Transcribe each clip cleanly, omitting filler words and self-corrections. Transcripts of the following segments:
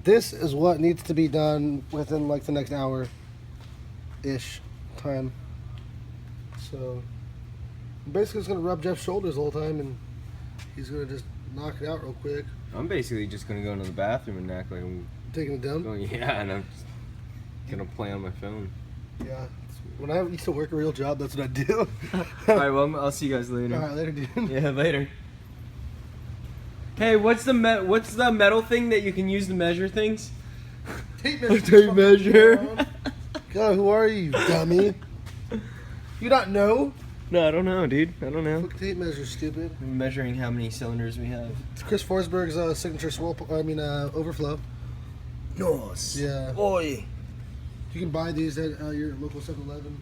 this is what needs to be done within like the next hour-ish time. So I'm basically just gonna rub Jeff's shoulders the whole time, and he's gonna just knock it out real quick. I'm basically just gonna go into the bathroom and act like I'm Taking a dump? going, yeah, and I'm just gonna play on my phone. Yeah. When I used to work a real job, that's what I do. Alright, well, I'll see you guys later. Alright, later, dude. Yeah, later. Hey, what's the metal thing that you can use to measure things? Tape measure. Tape measure. God, who are you, dummy? You not know? No, I don't know, dude. I don't know. Look, tape measure, stupid. I'm measuring how many cylinders we have. It's Chris Forsberg's signature overflow. Nice. Yeah. Oi. You can buy these at your local 7-Eleven.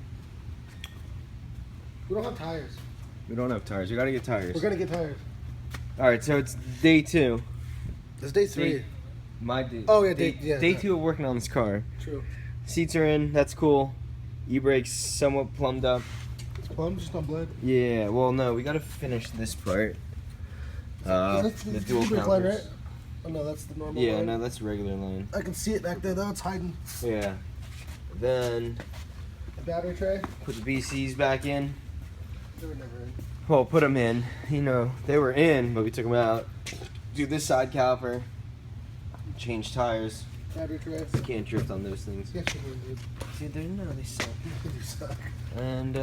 We don't have tires. We don't have tires. We gotta get tires. We're gonna get tires. Alright, so it's day 2. It's day 3. My day. Oh yeah, day 2 of working on this car. True. Seats are in. That's cool. E-brakes somewhat plumbed up. It's plumbed, just not bled. Yeah. Well, no, we gotta finish this part. That's The dual e-brake counters. line, right? Oh no, that's the normal Yeah, line. no, that's a regular line. I can see it back there though. It's hiding. Yeah. Then The battery tray. put the BCs back in. They were never in. Well, put them in. You know, they were in, but we took them out. Do this side caliper. Change tires. Battery tray. You can't drift on those things. Yes, you can, dude. See, they suck. You suck. And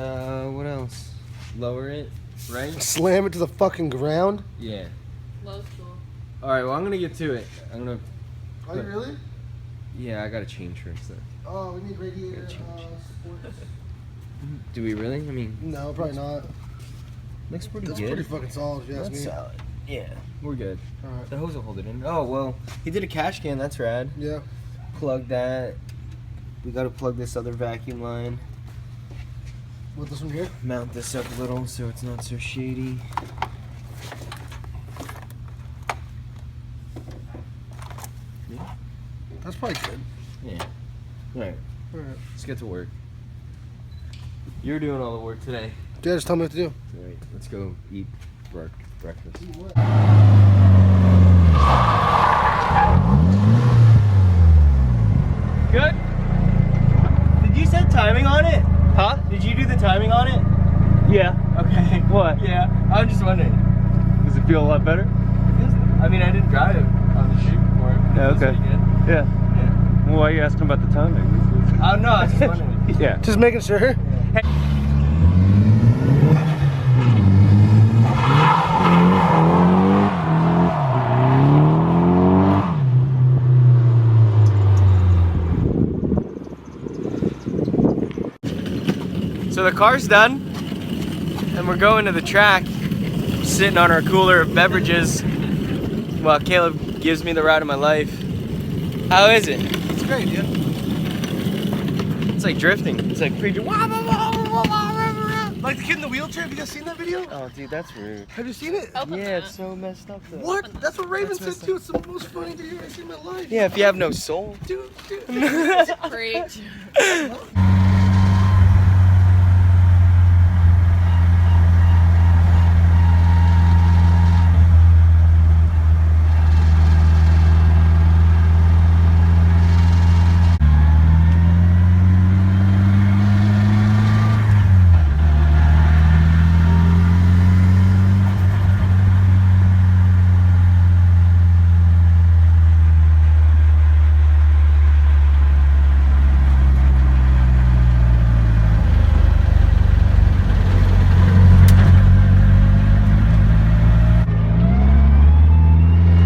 what else? Lower it, right? Slam it to the fucking ground. Yeah. Low school. All right. Well, I'm gonna get to it. I'm gonna. Are you really? Yeah, I gotta change first. Then. Oh, we need radiator Gotta change. supports. Do we really? I mean, No, probably not. looks pretty That's good. pretty fucking solid, if you ask That's me. solid. Yeah, we're good. Alright. The hose will hold it in. Oh well, he did a cash can. That's rad. Yeah. Plug that. We gotta plug this other vacuum line. What, this one here? Mount this up a little so it's not so shady. Yeah. That's probably good. Yeah. All right. Alright. Let's get to work. You're doing all the work today. Yeah, just tell me what to do. All right. Let's go eat breakfast. Good. Did you set timing on it? Huh? Did you do the timing on it? Yeah. Okay. What? Yeah. I'm just wondering. Does it feel a lot better? I mean, I didn't drive it on the shoot before. Yeah, It feels okay. pretty good. Yeah. Yeah. Well, why are you asking about the timing? Oh no, I was just wondering. Yeah. Just making sure. So the car's done, and we're going to the track, sitting on our cooler of beverages while Caleb gives me the ride of my life. How is it? It's great, dude. It's like drifting. It's like pre. Like the kid in the wheelchair. Have you guys seen that video? Oh, dude, that's rude. Have you seen it? Yeah, it's so messed up though. What? That's what Raven That's said messed too. It's the most funny thing I've seen in my life. Yeah, if you have no soul. Dude. Great.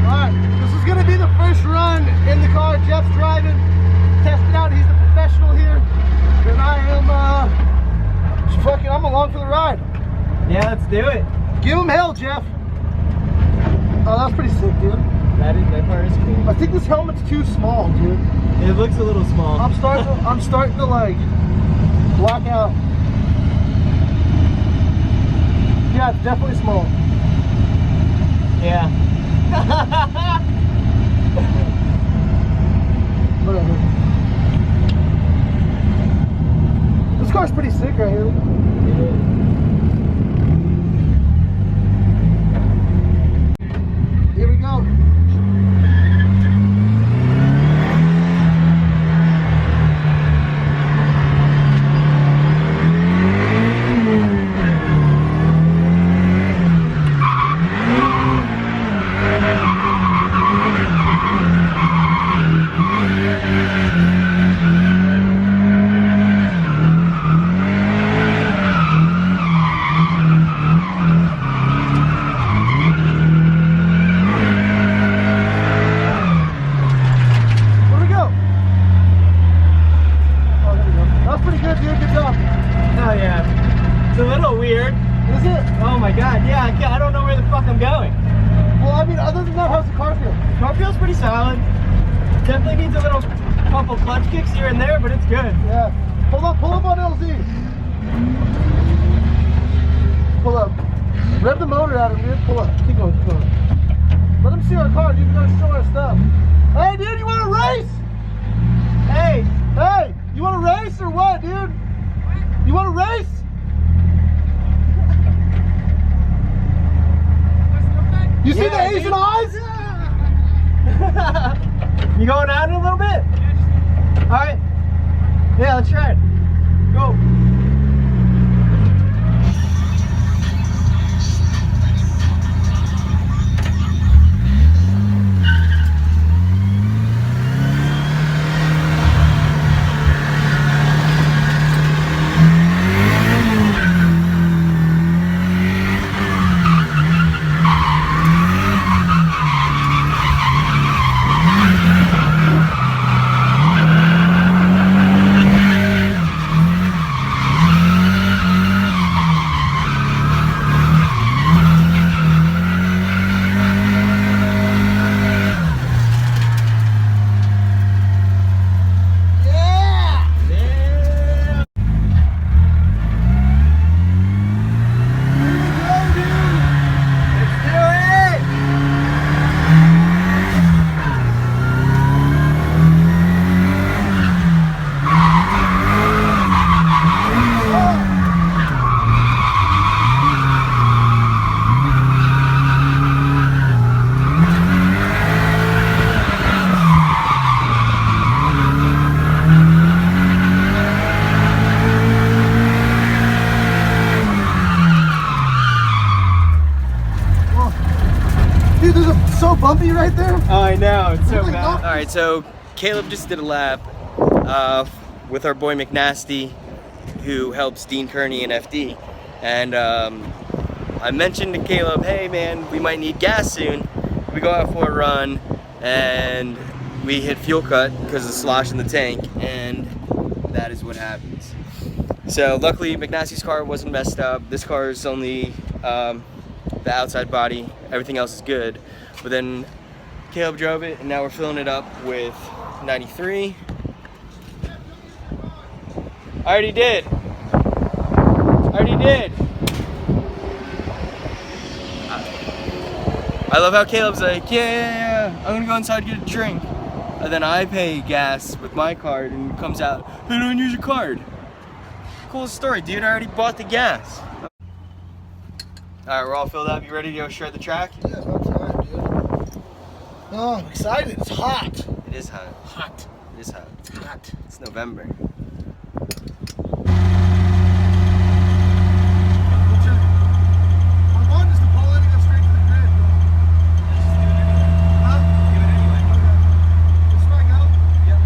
Alright, this is gonna be the first run in the car Jeff's driving. Test it out, he's the professional here. And I am I'm along for the ride. Yeah, let's do it. Give him hell, Jeff. Oh, that was pretty sick, dude. That part is cool. I think this helmet's too small, dude. It looks a little small. I'm starting to like black out. Yeah, it's definitely small. Yeah. Whatever. This car's pretty sick right here. Here we go. Definitely needs a little couple clutch kicks here and there, but it's good. Yeah. Pull up on LZ. Pull up. Rev the motor at him, dude. Pull up. Keep going, keep going. Let him see our car, dude. We gotta show our stuff. Hey, dude, you wanna race? Hey, Hey, you wanna race or what, dude? You wanna race? You see Yeah, the Asian dude. eyes? you going out a little bit? All right. Yeah, let's try it. Go. Dude, there's so bumpy right there. I know, it's so Really bad. not- All right, so Caleb just did a lap with our boy McNasty, who helps Dean Kearney in FD. And I mentioned to Caleb, hey man, we might need gas soon. We go out for a run and we hit fuel cut because of the slosh in the tank, and that is what happens. So luckily McNasty's car wasn't messed up. This car is only the outside body, everything else is good. But then Caleb drove it and now we're filling it up with 93. I already did. I love how Caleb's like, yeah, I'm gonna go inside and get a drink. And then I pay gas with my card and it comes out, hey, don't use your card. Cool story, dude, I already bought the gas. All right, we're all filled up. You ready to go shred the track? Yeah, about time, dude. Oh, I'm excited. It's hot. It is hot. Hot. It is hot. It's hot. It's November. My one is to pull in and go straight to the grid, bro. Huh? Do it anyway. Okay. This way I go? Yep.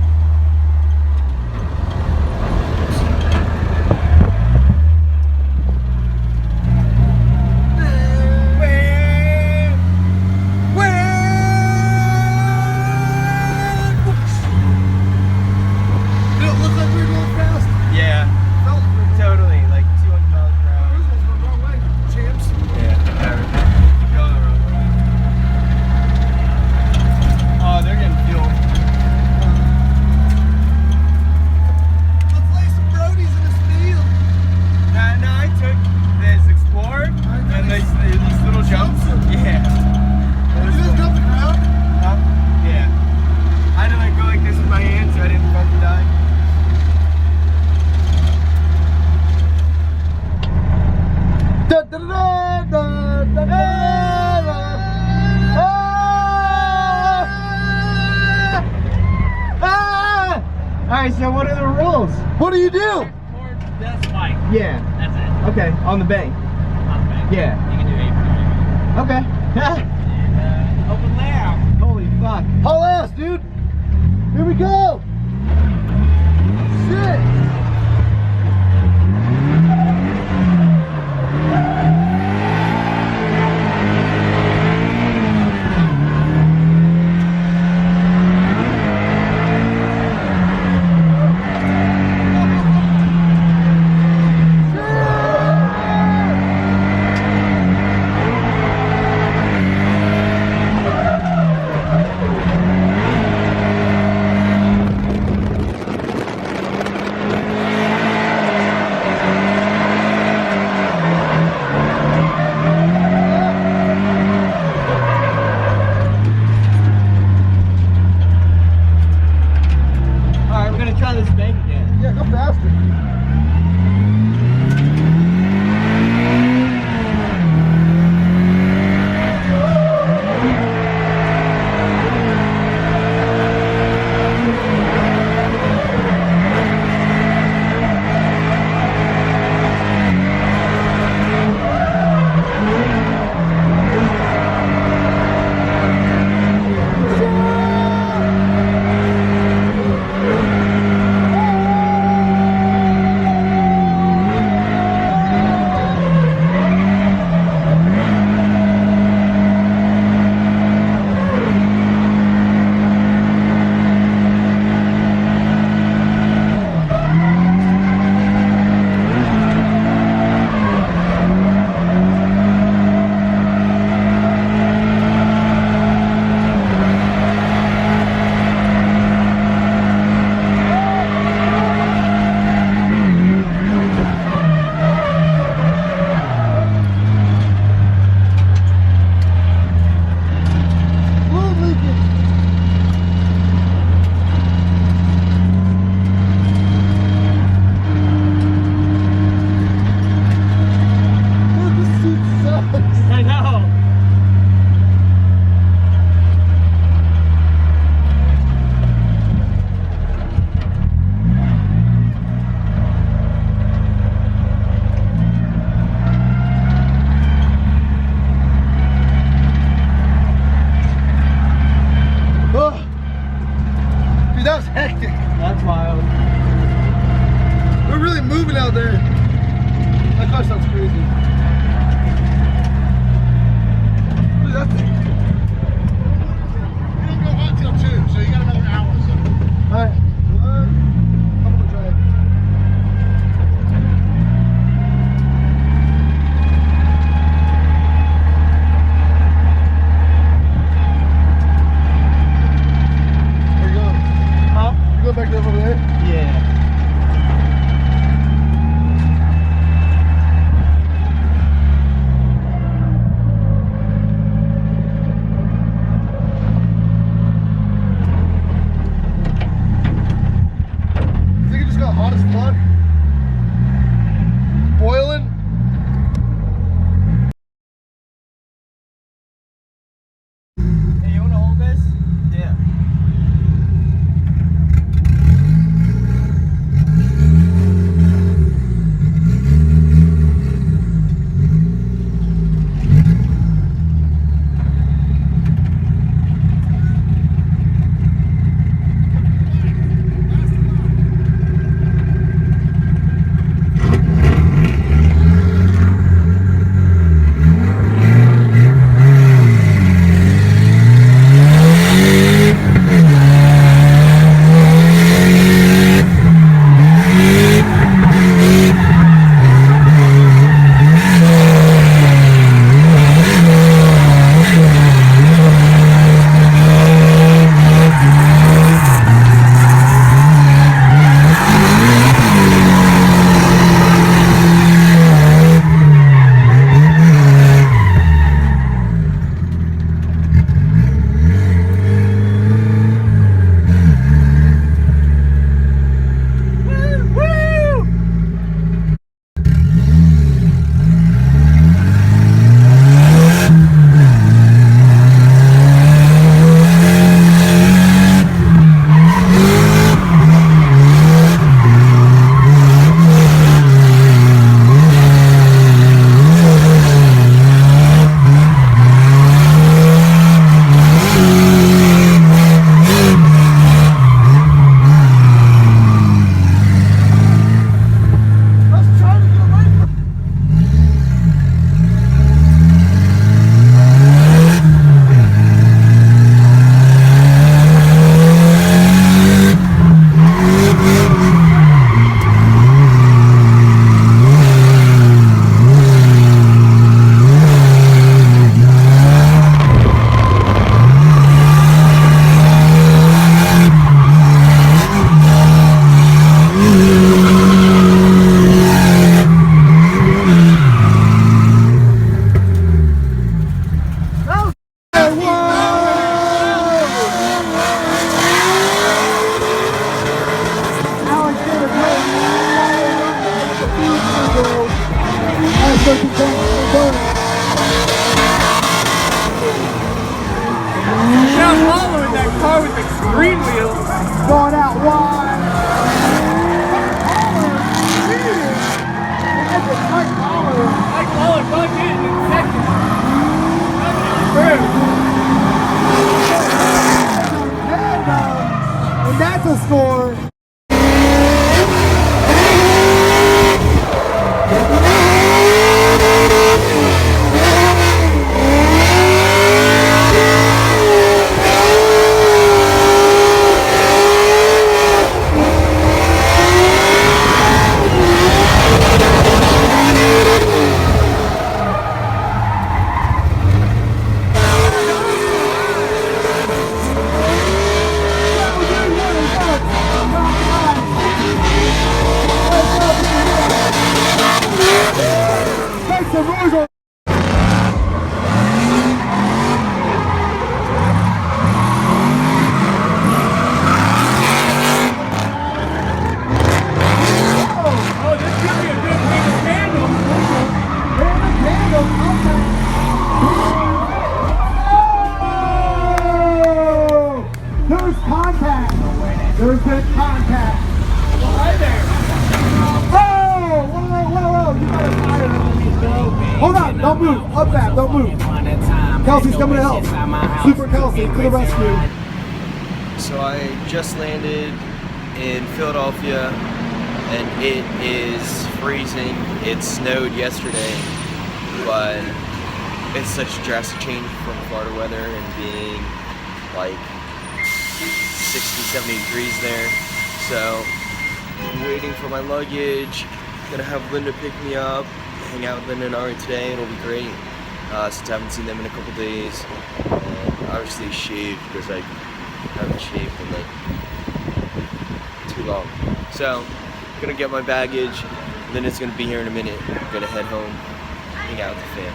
Did it look like we were going fast? Yeah, Felt like we were going totally. Like 200 miles per hour. Ours was going the wrong way, champs. Yeah, whatever. Go the wrong way. Oh, they're getting fuel. Let's lay some brodies in this field. No, I took this Explorer and these little jumps. Yeah. Did you guys jump the ground? Yeah. I had to like go like this with my hands so I didn't fucking die. Da, da, da, da, da, da, da. Ah! Alright, so what are the rules? What do you do? Forward, that's white. Yeah. That's it. Okay, on the bank. On the back. Yeah. You can do 8 Okay. and open layout. Holy fuck. Haul ass, dude. Here we go. Shit. I know. Oh, dude, that was hectic. That's wild. We're really moving out there. That car sounds crazy. Look at that thing. You don't go hot till 2, so you got another hour or so. Alright. I'm gonna drive. Where you going? Huh? You going back over there? Yeah. Now following that car with extreme wheels. Going out wide. Mike Waller bugged in second. And that's a score. There's contact. There's good contact. Hi there. Oh, whoa. You gotta find it underneath, bro. Hold on, don't move. Up that, don't move. Kelsey's coming to help. Super Kelsey to the rescue. So I just landed in Philadelphia and it is freezing. It snowed yesterday, but it's such a drastic change from Florida weather and being like 60, 70 degrees there. So I'm waiting for my luggage. Gonna have Linda pick me up, hang out with Linda and Ari today. It'll be great since I haven't seen them in a couple days. And obviously shaved because I haven't shaved in like too long. So gonna get my baggage. Linda's gonna be here in a minute. I'm gonna head home, hang out with the fam.